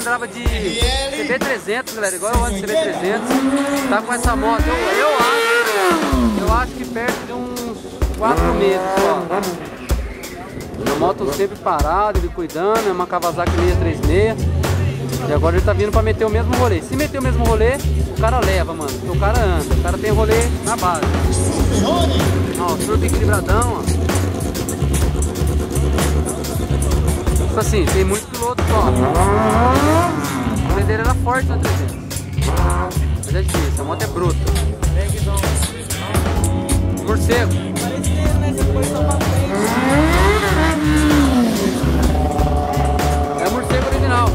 andava de CB300, galera, igual eu ando de CB300. Tá com essa moto, eu acho que perto de uns 4 meses só. A moto sempre parada, ele cuidando, é uma Kawasaki 636. E agora ele tá vindo pra meter o mesmo rolê. Se meter o mesmo rolê, o cara leva, mano. Porque o cara anda, o cara tem rolê na base. Ó, o surf equilibradão, ó. Tipo assim, tem muitos pilotos, ó. O rolê dele era forte na 300. Mas é difícil, a moto é bruta. Morcego. É o morcego original.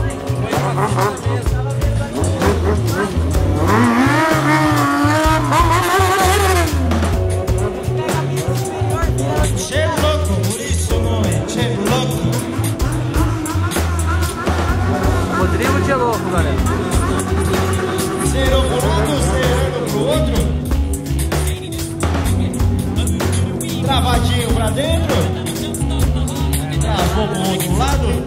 Rodrigo de louco, galera. Zerou por um lado, zerando pro outro. Travadinho pra dentro. Travou pro outro lado.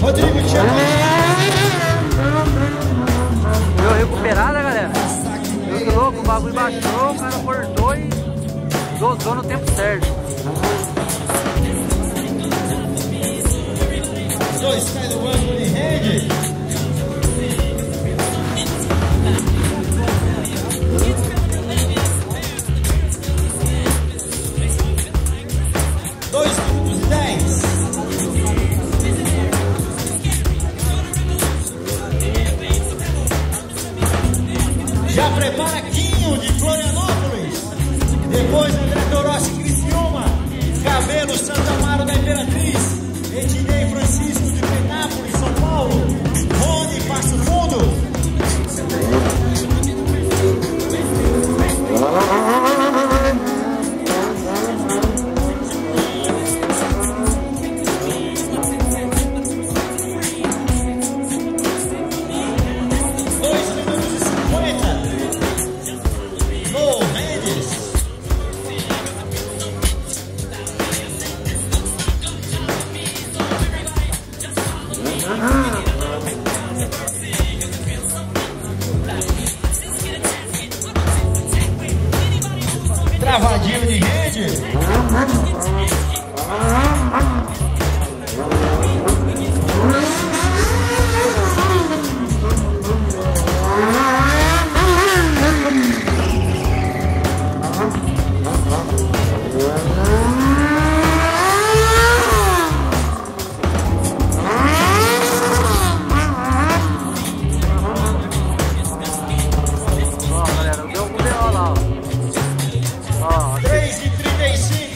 Rodrigo Thiago. Deu recuperada, galera. Eu que louco, o bagulho baixou, o cara cortou e dosou no tempo certo. Dois cai do banco de rede. Já prepara Quinho de Florianópolis. Depois André Torossi, Criciúma. Cabelo, Santa Amaro da Imperatriz. Ednei Francisco de Penápolis, São Paulo. Rony, Passo Fundo. Travadinho de rede.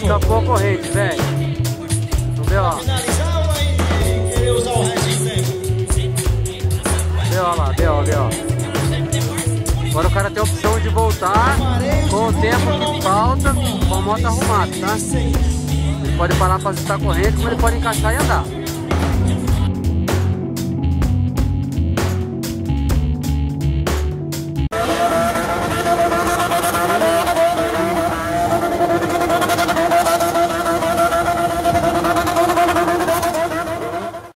Escapou a corrente, velho. Vamos ver lá. Finalizar ou vai querer usar o resto do tempo? Deu lá, deu. Agora o cara tem a opção de voltar com o tempo que falta com a moto arrumada, tá? Ele pode parar pra ajustar a corrente, como ele pode encaixar e andar.